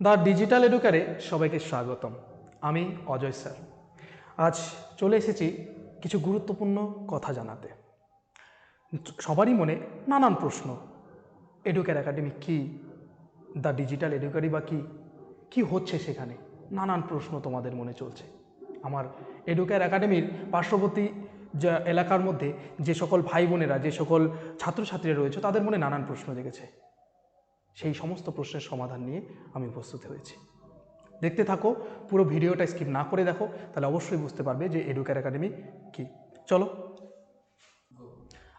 The digital এডুকারে সবাইকে স্বাগতম। আমি অজয় স্যার। আজ চলে এসেছি কিছু গুরুত্বপূর্ণ কথা জানাতে। সবারই মনে নানান প্রশ্ন, এডুকার একাডেমি কি, দ্য ডিজিটাল এডুকারি বা কি, কি হচ্ছে সেখানে, নানান প্রশ্ন তোমাদের মনে চলছে। আমার এডুকার একাডেমির পার্শ্ববর্তী যা এলাকার মধ্যে যে সকল ভাই বোনেরা, যে সকল ছাত্রছাত্রীরা রয়েছে, তাদের মনে নানান প্রশ্ন জেগেছে। সেই সমস্ত প্রশ্নের সমাধান নিয়ে আমি প্রস্তুত হয়েছি। দেখতে থাকো, পুরো ভিডিওটা স্কিপ না করে দেখো, তাহলে অবশ্যই বুঝতে পারবে যে এডুকার একাডেমি কি। চলো,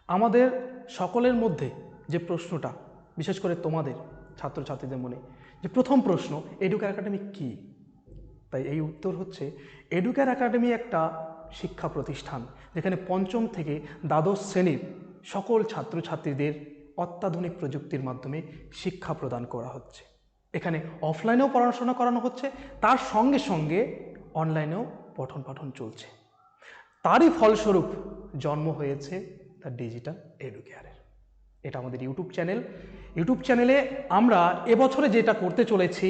আমাদের সকলের মধ্যে যে প্রশ্নটা, বিশেষ করে তোমাদের ছাত্রছাত্রীদের মনে যে প্রথম প্রশ্ন, এডুকার একাডেমি কি, তাই এই উত্তর হচ্ছে, এডুকার একাডেমি একটা শিক্ষা প্রতিষ্ঠান যেখানে পঞ্চম থেকে দ্বাদশ শ্রেণীর সকল ছাত্রছাত্রীদের অত্যাধুনিক প্রযুক্তির মাধ্যমে শিক্ষা প্রদান করা হচ্ছে। এখানে অফলাইনেও পড়াশোনা করানো হচ্ছে, তার সঙ্গে সঙ্গে অনলাইনেও পঠন পাঠন চলছে। তারই ফলস্বরূপ জন্ম হয়েছে দ্য ডিজিটাল এডুকেয়ারের। এটা আমাদের ইউটিউব চ্যানেল। ইউটিউব চ্যানেলে আমরা এবছরে যেটা করতে চলেছি,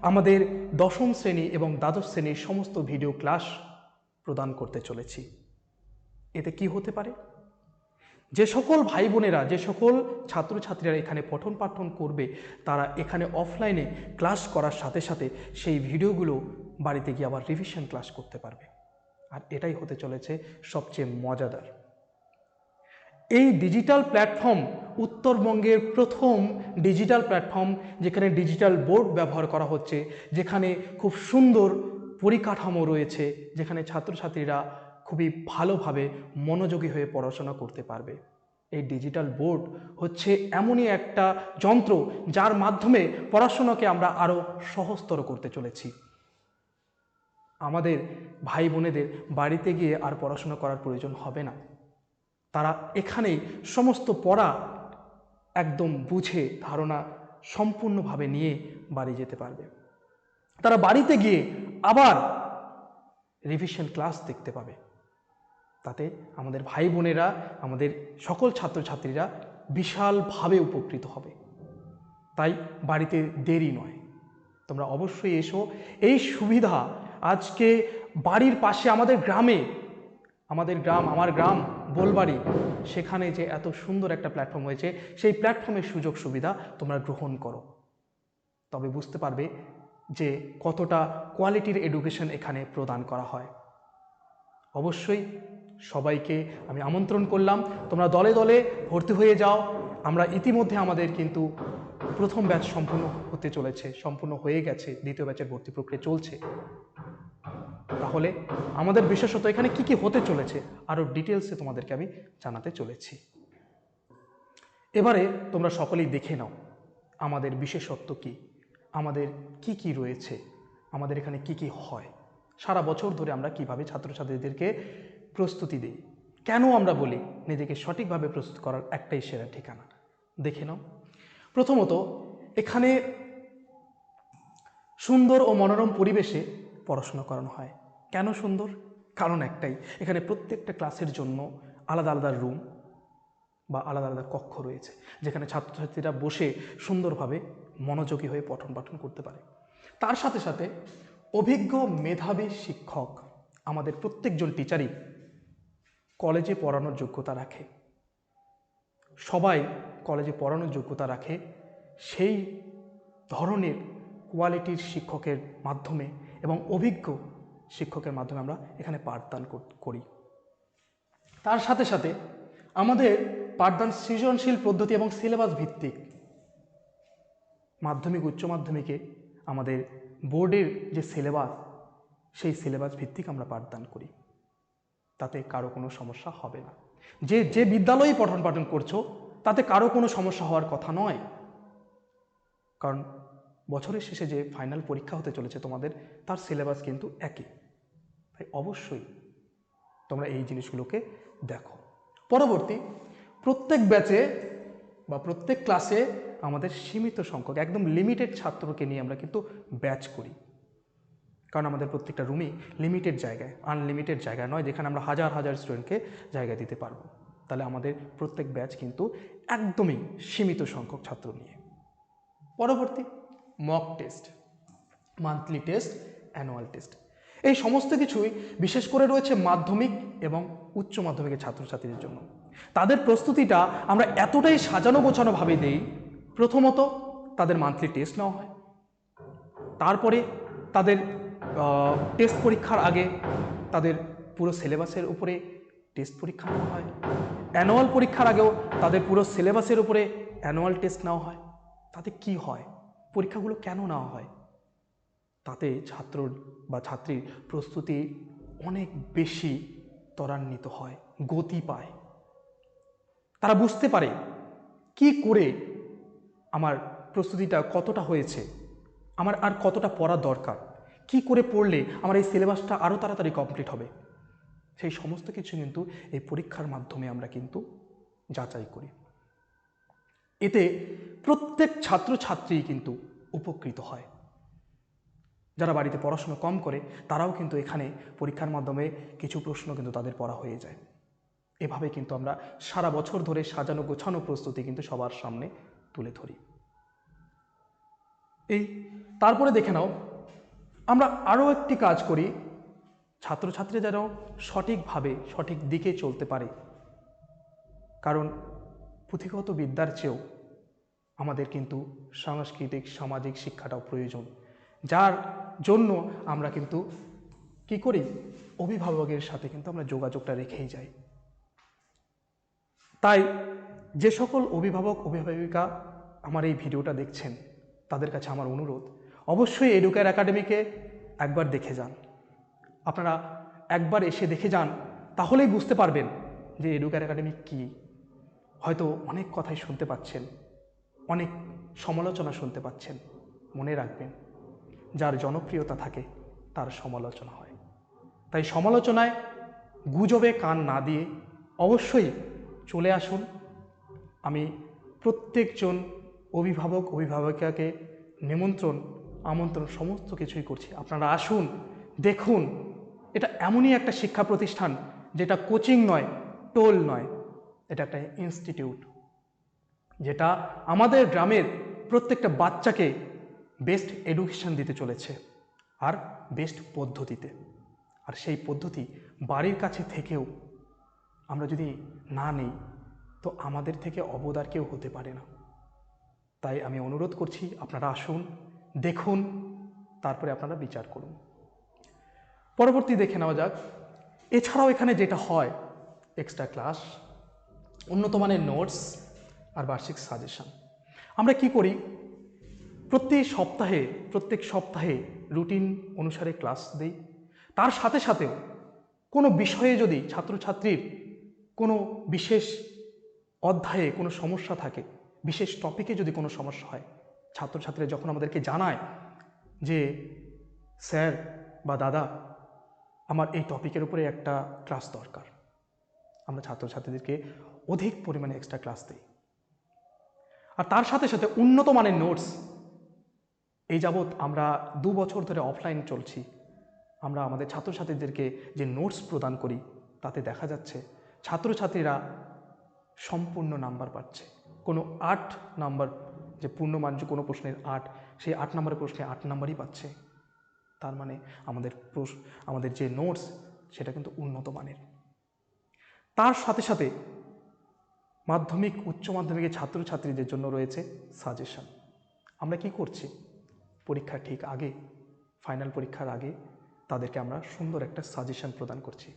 আমাদের দশম শ্রেণী এবং দ্বাদশ শ্রেণীর সমস্ত ভিডিও ক্লাস প্রদান করতে চলেছি। এতে কি হতে পারে, যে সকল ভাই বোনেরা, যে সকল ছাত্রছাত্রীরা এখানে পঠন পাঠন করবে, তারা এখানে অফলাইনে ক্লাস করার সাথে সাথে সেই ভিডিওগুলো বাড়িতে গিয়ে আবার রিভিশন ক্লাস করতে পারবে। আর এটাই হতে চলেছে সবচেয়ে মজাদার। এই ডিজিটাল প্ল্যাটফর্ম উত্তরবঙ্গের প্রথম ডিজিটাল প্ল্যাটফর্ম, যেখানে ডিজিটাল বোর্ড ব্যবহার করা হচ্ছে, যেখানে খুব সুন্দর পরিকাঠামো রয়েছে, যেখানে ছাত্রছাত্রীরা খুবই ভালোভাবে মনোযোগী হয়ে পড়াশোনা করতে পারবে। এই ডিজিটাল বোর্ড হচ্ছে এমনই একটা যন্ত্র যার মাধ্যমে পড়াশোনাকে আমরা আরও সহজতর করতে চলেছি। আমাদের ভাই বোনেদের বাড়িতে গিয়ে আর পড়াশোনা করার প্রয়োজন হবে না। তারা এখানেই সমস্ত পড়া একদম বুঝে, ধারণা সম্পূর্ণভাবে নিয়ে বাড়ি যেতে পারবে। তারা বাড়িতে গিয়ে আবার রিভিশন ক্লাস দেখতে পাবে। তাতে আমাদের ভাই বোনেরা, আমাদের সকল ছাত্রছাত্রীরা বিশালভাবে উপকৃত হবে। তাই বাড়িতে দেরি নয়, তোমরা অবশ্যই এসো। এই সুবিধা আজকে বাড়ির পাশে আমাদের গ্রামে, আমার গ্রাম বোলবাড়ি, সেখানে যে এত সুন্দর একটা প্ল্যাটফর্ম হয়েছে, সেই প্ল্যাটফর্মের সুযোগ সুবিধা তোমরা গ্রহণ করো। তবে বুঝতে পারবে যে কতটা কোয়ালিটির এডুকেশন এখানে প্রদান করা হয়। অবশ্যই সবাইকে আমি আমন্ত্রণ করলাম, তোমরা দলে দলে ভর্তি হয়ে যাও। আমরা ইতিমধ্যে আমাদের কিন্তু প্রথম ব্যাচ সম্পূর্ণ হতে চলেছে, সম্পূর্ণ হয়ে গেছে, দ্বিতীয় ব্যাচের ভর্তি প্রক্রিয়া চলছে। তাহলে আমাদের বিশেষত এখানে কি কি হতে চলেছে আরও ডিটেলসে তোমাদেরকে আমি জানাতে চলেছি। এবারে তোমরা সকলেই দেখে নাও আমাদের বিশেষত্ব কি, আমাদের কি কি রয়েছে, আমাদের এখানে কি কি হয়, সারা বছর ধরে আমরা কিভাবে ছাত্রছাত্রীদেরকে প্রস্তুতি দিই, কেন আমরা বলি নিজেকে সঠিকভাবে প্রস্তুত করার একটাই সেরা ঠিকানা। দেখে নাও। প্রথমত, এখানে সুন্দর ও মনোরম পরিবেশে পড়াশোনা করানো হয়। কেন সুন্দর? কারণ একটাই, এখানে প্রত্যেকটা ক্লাসের জন্য আলাদা আলাদা রুম বা আলাদা আলাদা কক্ষ রয়েছে, যেখানে ছাত্রছাত্রীরা বসে সুন্দরভাবে মনোযোগী হয়ে পঠন পাঠন করতে পারে। তার সাথে সাথে অভিজ্ঞ মেধাবী শিক্ষক, আমাদের প্রত্যেকজন টিচারই কলেজে পড়ানোর যোগ্যতা রাখে, সবাই কলেজে পড়ানোর যোগ্যতা রাখে। সেই ধরনের কোয়ালিটির শিক্ষকের মাধ্যমে এবং অভিজ্ঞ শিক্ষকের মাধ্যমে আমরা এখানে পাঠদান করি। তার সাথে সাথে আমাদের পাঠদান সৃজনশীল পদ্ধতি এবং সিলেবাস ভিত্তিক। মাধ্যমিক উচ্চ মাধ্যমিকে আমাদের বোর্ডের যে সিলেবাস, সেই সিলেবাস ভিত্তিক আমরা পাঠদান করি। তাতে কারো কোনো সমস্যা হবে না। যে বিদ্যালয়ে পঠন পাঠন করছো, তাতে কারো কোনো সমস্যা হওয়ার কথা নয়। কারণ বছরের শেষে যে ফাইনাল পরীক্ষা হতে চলেছে তোমাদের, তার সিলেবাস কিন্তু একই। তাই অবশ্যই তোমরা এই জিনিসগুলোকে দেখো। পরবর্তী, প্রত্যেক ব্যাচে বা প্রত্যেক ক্লাসে আমাদের সীমিত সংখ্যক, একদম লিমিটেড ছাত্রকে নিয়ে আমরা কিন্তু ব্যাচ করি। কারণ আমাদের প্রত্যেকটা রুমই লিমিটেড জায়গায়, আনলিমিটেড জায়গায় নয়, যেখানে আমরা হাজার হাজার স্টুডেন্টকে জায়গা দিতে পারবো। তাহলে আমাদের প্রত্যেক ব্যাচ কিন্তু একদমই সীমিত সংখ্যক ছাত্র নিয়ে। পরবর্তী, mock test. Monthly test, annual test, এই সমস্ত কিছুই বিশেষ করে রয়েছে মাধ্যমিক এবং উচ্চ মাধ্যমিকের ছাত্রছাত্রীদের জন্য। তাদের প্রস্তুতিটা আমরা এতটাই সাজানো গোছানোভাবে দেই। প্রথমত তাদের মান্থলি টেস্ট নেওয়া হয়, তারপরে তাদের টেস্ট পরীক্ষার আগে তাদের পুরো সিলেবাসের উপরে টেস্ট পরীক্ষা নেওয়া হয়, অ্যানুয়াল পরীক্ষার আগেও তাদের পুরো সিলেবাসের উপরে অ্যানুয়াল টেস্ট নেওয়া হয়। তাতে কি হয়, পরীক্ষাগুলো কেন নেওয়া হয়? তাতে ছাত্র বা ছাত্রীর প্রস্তুতি অনেক বেশি ত্বরান্বিত হয়, গতি পায়। তারা বুঝতে পারে কি করে আমার প্রস্তুতিটা কতটা হয়েছে, আমার আর কতটা পড়া দরকার, কি করে পড়লে আমার এই সিলেবাসটা আরও তাড়াতাড়ি কমপ্লিট হবে। সেই সমস্ত কিছু কিন্তু এই পরীক্ষার মাধ্যমে আমরা কিন্তু যাচাই করি। এতে প্রত্যেক ছাত্রছাত্রী কিন্তু উপকৃত হয়। যারা বাড়িতে পড়াশোনা কম করে তারাও কিন্তু এখানে পরীক্ষার মাধ্যমে কিছু প্রশ্ন কিন্তু তাদের পড়া হয়ে যায়। এভাবে কিন্তু আমরা সারা বছর ধরে সাজানো গোছানো প্রস্তুতি কিন্তু সবার সামনে তুলে ধরি। তারপরে দেখে নাও, আমরা আরও একটি কাজ করি, ছাত্রছাত্রী যেন সঠিকভাবে সঠিক দিকে চলতে পারে। কারণ পুঁথিগত বিদ্যার চেয়েও আমাদের কিন্তু সাংস্কৃতিক সামাজিক শিক্ষাটাও প্রয়োজন, যার জন্য আমরা কিন্তু কি করি, অভিভাবকের সাথে কিন্তু আমরা যোগাযোগটা রেখেই যাই। তাই যে সকল অভিভাবক অভিভাবিকা আমার এই ভিডিওটা দেখছেন তাদের কাছে আমার অনুরোধ, অবশ্যই এডুকেয়ার একাডেমিকে একবার দেখে যান। আপনারা একবার এসে দেখে যান, তাহলেই বুঝতে পারবেন যে এডুকেয়ার একাডেমি কী। হয়তো অনেক কথাই শুনতে পাচ্ছেন, অনেক সমালোচনা শুনতে পাচ্ছেন। মনে রাখবেন, যার জনপ্রিয়তা থাকে তার সমালোচনা হয়। তাই সমালোচনায় গুজবে কান না দিয়ে অবশ্যই চলে আসুন। আমি প্রত্যেকজন অভিভাবক অভিভাবিকাকে আমন্ত্রণ সমস্ত কিছুই করছি। আপনারা আসুন, দেখুন। এটা এমনই একটা শিক্ষা প্রতিষ্ঠান যেটা কোচিং নয়, টোল নয়, এটা একটা ইনস্টিটিউট, যেটা আমাদের গ্রামের প্রত্যেকটা বাচ্চাকে বেস্ট এডুকেশন দিতে চলেছে, আর বেস্ট পদ্ধতিতে। আর সেই পদ্ধতি বাড়ির কাছে থেকেও আমরা যদি না নিই তো আমাদের থেকে অবদার কেউ হতে পারে না। তাই আমি অনুরোধ করছি, আপনারা আসুন, দেখুন, তারপরে আপনারা বিচার করুন। পরবর্তী দেখে নেওয়া যাক। এছাড়াও এখানে যেটা হয়, এক্সট্রা ক্লাস, উন্নত মানের নোটস আর বার্ষিক সাজেশন। আমরা কি করি, প্রত্যেক সপ্তাহে রুটিন অনুসারে ক্লাস দিই। তার সাথে সাথেও কোনো বিষয়ে যদি ছাত্রছাত্রীর কোনো বিশেষ অধ্যায়ে কোনো সমস্যা থাকে, বিশেষ টপিকে যদি কোনো সমস্যা হয়, ছাত্রছাত্রীরা যখন আমাদেরকে জানায় যে স্যার বা দাদা আমার এই টপিকের উপরে একটা ক্লাস দরকার, আমরা ছাত্রছাত্রীদেরকে অধিক পরিমাণে এক্সট্রা ক্লাস দিই। আর তার সাথে সাথে উন্নত মানের নোটস। এই যাবৎ আমরা 2 বছর ধরে অফলাইন চলছি, আমরা আমাদের ছাত্রছাত্রীদেরকে যে নোটস প্রদান করি তাতে দেখা যাচ্ছে ছাত্রছাত্রীরা সম্পূর্ণ নাম্বার পাচ্ছে। কোনো 8 নাম্বার, যে পূর্ণমান যে কোনো প্রশ্নের 8, সেই 8 নম্বরের প্রশ্নে 8 নাম্বারই পাচ্ছে। তার মানে আমাদের যে নোটস সেটা কিন্তু উন্নত মানের। তার সাথে সাথে মাধ্যমিক উচ্চ মাধ্যমিকের ছাত্রছাত্রীদের জন্য রয়েছে সাজেশন। আমরা কি করছি, পরীক্ষার ঠিক আগে, ফাইনাল পরীক্ষার আগে তাদেরকে আমরা সুন্দর একটা সাজেশন প্রদান করছি,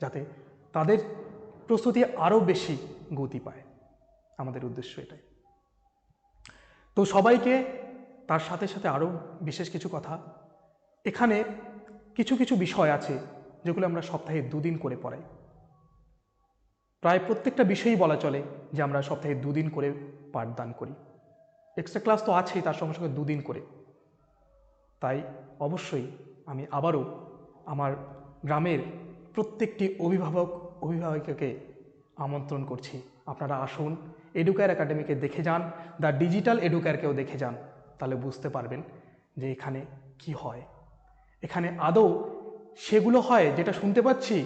যাতে তাদের প্রস্তুতি আরও বেশি গতি পায়। আমাদের উদ্দেশ্য এটাই। তো সবাইকে, তার সাথে সাথে আরও বিশেষ কিছু কথা, এখানে কিছু কিছু বিষয় আছে যেগুলো আমরা সপ্তাহে 2 দিন করে পড়াই। প্রায় প্রত্যেকটা বিষয়ই বলা চলে যে আমরা সপ্তাহে 2 দিন করে পাঠদান করি। এক্সট্রা ক্লাস তো আছেই, তার সঙ্গে সঙ্গে 2 দিন করে। তাই অবশ্যই আমি আবারও আমার গ্রামের প্রত্যেকটি অভিভাবক অভিভাবিকাকে আমন্ত্রণ করছি, আপনারা আসুন, এডুকেয়ার একাডেমিকে দেখে যান, দ্য ডিজিটাল এডুকেয়ারকেও দেখে যান। তাহলে বুঝতে পারবেন যে এখানে কি হয়, এখানে আদৌ সেগুলো হয় যেটা শুনতে পাচ্ছি,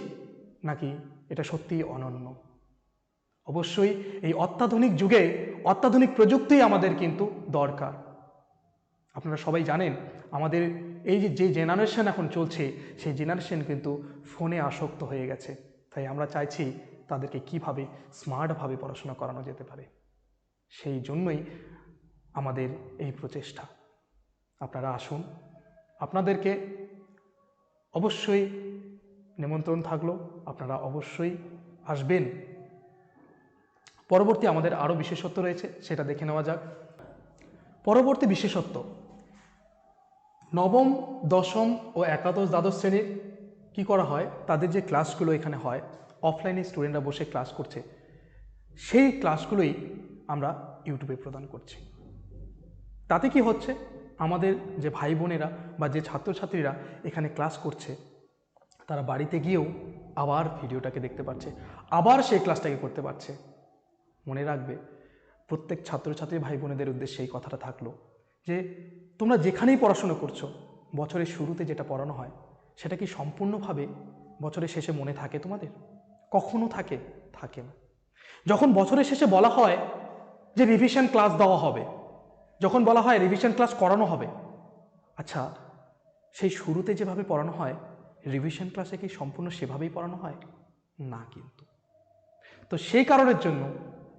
নাকি এটা সত্যিই অনন্য। অবশ্যই এই অত্যাধুনিক যুগে অত্যাধুনিক প্রযুক্তি আমাদের কিন্তু দরকার। আপনারা সবাই জানেন আমাদের এই যে জেনারেশন এখন চলছে, সেই জেনারেশন কিন্তু ফোনে আসক্ত হয়ে গেছে। তাই আমরা চাইছি তাদেরকে কিভাবে স্মার্টভাবে পড়াশোনা করানো যেতে পারে, সেই জন্যই আমাদের এই প্রচেষ্টা। আপনারা আসুন, আপনাদেরকে অবশ্যই নিমন্ত্রণ থাকলো, আপনারা অবশ্যই আসবেন। পরবর্তী আমাদের আরও বিশেষত্ব রয়েছে, সেটা দেখে নেওয়া যাক। পরবর্তী বিশেষত্ব, নবম, দশম ও একাদশ, দ্বাদশ শ্রেণীর কী করা হয়, তাদের যে ক্লাসগুলো এখানে হয়, অফলাইনে স্টুডেন্টরা বসে ক্লাস করছে, সেই ক্লাসগুলোই আমরা ইউটিউবে প্রদান করছি। তাতে কি হচ্ছে, আমাদের যে ভাই বোনেরা বা যে ছাত্রছাত্রীরা এখানে ক্লাস করছে, তারা বাড়িতে গিয়েও আবার ভিডিওটাকে দেখতে পাচ্ছে, আবার সেই ক্লাসটাকে করতে পারছে। মনে রাখবে, প্রত্যেক ছাত্রছাত্রী ভাই বোনেদের উদ্দেশ্যে এই কথাটা থাকলো যে তোমরা যেখানেই পড়াশোনা করছো, বছরের শুরুতে যেটা পড়ানো হয় সেটা কি সম্পূর্ণভাবে বছরের শেষে মনে থাকে তোমাদের? কখনো থাকে না। যখন বছরের শেষে বলা হয় যে রিভিশন ক্লাস দেওয়া হবে, যখন বলা হয় রিভিশন ক্লাস করানো হবে, আচ্ছা সেই শুরুতে যেভাবে পড়ানো হয়, রিভিশন ক্লাসে কি সম্পূর্ণ সেভাবেই পড়ানো হয়? না কিন্তু। তো সেই কারণের জন্য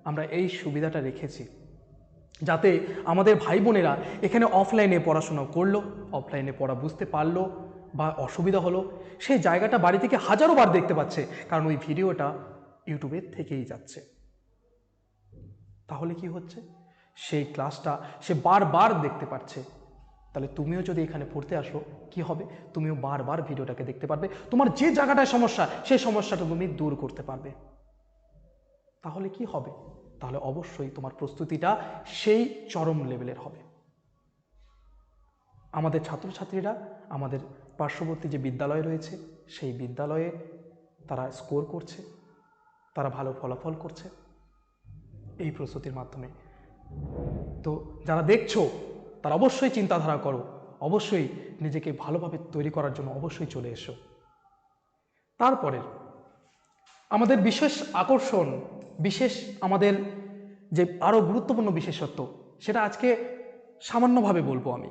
আমরা এই সুবিধাটা রেখেছি, যাতে আমাদের ভাই বোনেরা এখানে অফলাইনে পড়াশোনা করলো, অফলাইনে পড়া বুঝতে পারলো বা অসুবিধা হলো, সেই জায়গাটা বাড়ি থেকে হাজারো বার দেখতে পাচ্ছে, কারণ ওই ভিডিওটা ইউটিউবের থেকেই যাচ্ছে। তাহলে কি হচ্ছে, সেই ক্লাসটা সে বারবার দেখতে পাচ্ছে। তাহলে তুমিও যদি এখানে পড়তে আসো, কি হবে, তুমিও বারবার ভিডিওটাকে দেখতে পারবে, তোমার যে জায়গাটায় সমস্যা সেই সমস্যাটা তুমি দূর করতে পারবে। তাহলে কি হবে, তাহলে অবশ্যই তোমার প্রস্তুতিটা সেই চরম লেভেলের হবে। আমাদের ছাত্রছাত্রীরা আমাদের পার্শ্ববর্তী যে বিদ্যালয় রয়েছে, সেই বিদ্যালয়ে তারা স্কোর করছে, তারা ভালো ফলাফল করছে এই প্রস্তুতির মাধ্যমে। তো যারা দেখছো তারা অবশ্যই চিন্তাধারা করো, অবশ্যই নিজেকে ভালোভাবে তৈরি করার জন্য অবশ্যই চলে এসো। তারপরে আমাদের বিশেষ আকর্ষণ, বিশেষ আমাদের যে আরও গুরুত্বপূর্ণ বিশেষত্ব, সেটা আজকে সামান্যভাবে বলবো আমি,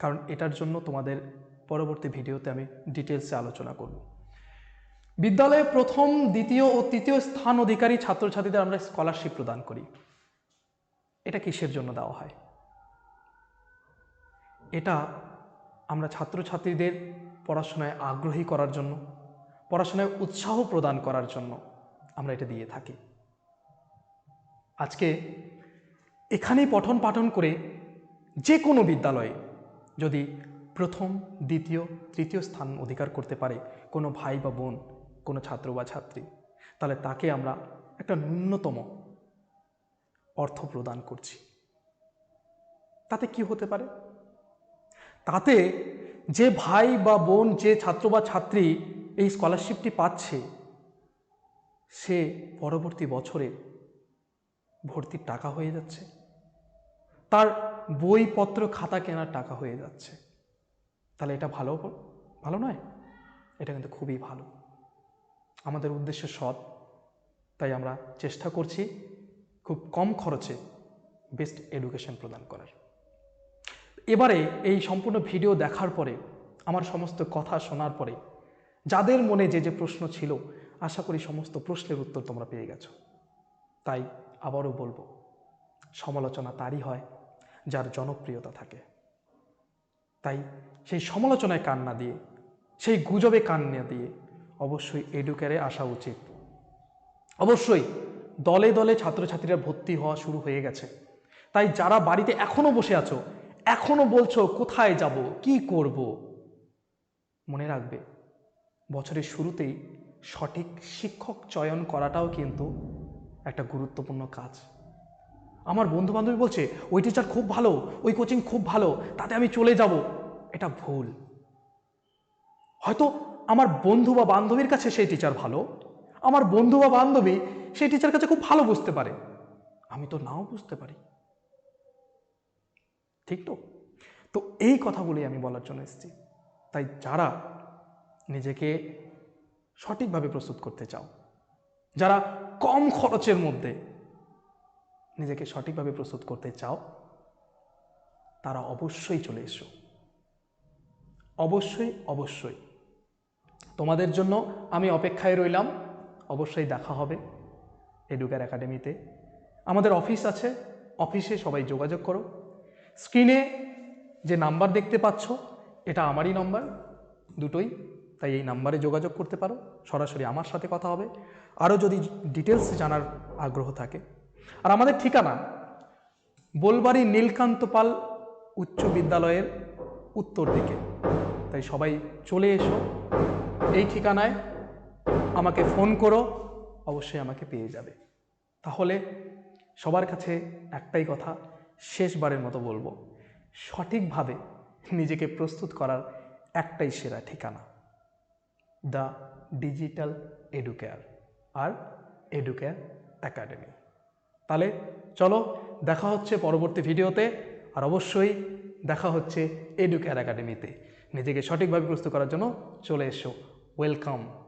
কারণ এটার জন্য তোমাদের পরবর্তী ভিডিওতে আমি ডিটেলসে আলোচনা করব। বিদ্যালয়ে প্রথম, দ্বিতীয় ও তৃতীয় স্থান অধিকারী ছাত্রছাত্রীদের আমরা স্কলারশিপ প্রদান করি। এটা কিসের জন্য দেওয়া হয়? এটা আমরা ছাত্রছাত্রীদের পড়াশোনায় আগ্রহী করার জন্য, পড়াশোনায় উৎসাহ প্রদান করার জন্য আমরা এটা দিয়ে থাকি। আজকে এখানেই পঠন পাঠন করে যে কোনো বিদ্যালয়ে যদি প্রথম, দ্বিতীয়, তৃতীয় স্থান অধিকার করতে পারে কোনো ভাই বা বোন, কোনো ছাত্র বা ছাত্রী, তাহলে তাকে আমরা একটা ন্যূনতম অর্থ প্রদান করছি। তাতে কি হতে পারে? তাতে যে ভাই বা বোন, যে ছাত্র বা ছাত্রী এই স্কলারশিপটি পাচ্ছে, সে পরবর্তী বছরে ভর্তির টাকা হয়ে যাচ্ছে, তার বইপত্র খাতা কেনার টাকা হয়ে যাচ্ছে। তাহলে এটা ভালো নয়? এটা কিন্তু খুবই ভালো। আমাদের উদ্দেশ্য সৎ, তাই আমরা চেষ্টা করছি খুব কম খরচে বেস্ট এডুকেশন প্রদান করার। এবারে এই সম্পূর্ণ ভিডিও দেখার পরে, আমার সমস্ত কথা শোনার পরে যাদের মনে যে প্রশ্ন ছিল, আশা করি সমস্ত প্রশ্নের উত্তর তোমরা পেয়ে গেছো। তাই আবারও বলবো, সমালোচনা তারই হয় যার জনপ্রিয়তা থাকে। তাই সেই সমালোচনায় কান না দিয়ে, সেই গুজবে কান না দিয়ে অবশ্যই এডুকেয়ারে আসা উচিত। অবশ্যই দলে দলে ছাত্রছাত্রীরা ভর্তি হওয়া শুরু হয়ে গেছে। তাই যারা বাড়িতে এখনো বসে আছো, এখনো বলছো কোথায় যাব, কি করব, মনে রাখবে বছরের শুরুতেই সঠিক শিক্ষক চয়ন করাটাও কিন্তু একটা গুরুত্বপূর্ণ কাজ। আমার বন্ধু বান্ধবী বলছে ওই টিচার খুব ভালো, ওই কোচিং খুব ভালো, তাতে আমি চলে যাব। এটা ভুল। হয়তো আমার বন্ধু বা বান্ধবীর কাছে সেই টিচার ভালো, আমার বন্ধু বা বান্ধবী সেই টিচার কাছে খুব ভালো বুঝতে পারে, আমি তো নাও বুঝতে পারি। ঠিক তো? তো এই কথাগুলি আমি বলার জন্য এসেছি। তাই যারা নিজেকে সঠিকভাবে প্রস্তুত করতে চাও, যারা কম খরচের মধ্যে নিজেকে সঠিকভাবে প্রস্তুত করতে চাও, তারা অবশ্যই চলে এসো। অবশ্যই অবশ্যই তোমাদের জন্য আমি অপেক্ষায় রইলাম। অবশ্যই দেখা হবে এডুকেয়ার একাডেমিতে। আমাদের অফিস আছে, অফিসে সবাই যোগাযোগ করো। স্ক্রিনে যে নাম্বার দেখতে পাচ্ছ এটা আমারই নাম্বার, দুটোই, তাই এই নাম্বারে যোগাযোগ করতে পারো, সরাসরি আমার সাথে কথা হবে। আরও যদি ডিটেলস জানার আগ্রহ থাকে। আর আমাদের ঠিকানা বোলবাড়ি নীলকান্ত পাল উচ্চ বিদ্যালয়ের উত্তর দিকে, তাই সবাই চলে এসো এই ঠিকানায়, আমাকে ফোন করো, অবশ্যই আমাকে পেয়ে যাবে। তাহলে সবার কাছে একটাই কথা শেষবারের মতো বলবো, সঠিকভাবে নিজেকে প্রস্তুত করার একটাই সেরা ঠিকানা, দ্য ডিজিটাল এডুকেয়ার আর এডুকেয়ার একাডেমি। তাহলে চলো, দেখা হচ্ছে পরবর্তী ভিডিওতে। আর অবশ্যই দেখা হচ্ছে এডুকেয়ার একাডেমিতে। নিজেকে সঠিকভাবে প্রস্তুত করার জন্য চলে এসো। ওয়েলকাম।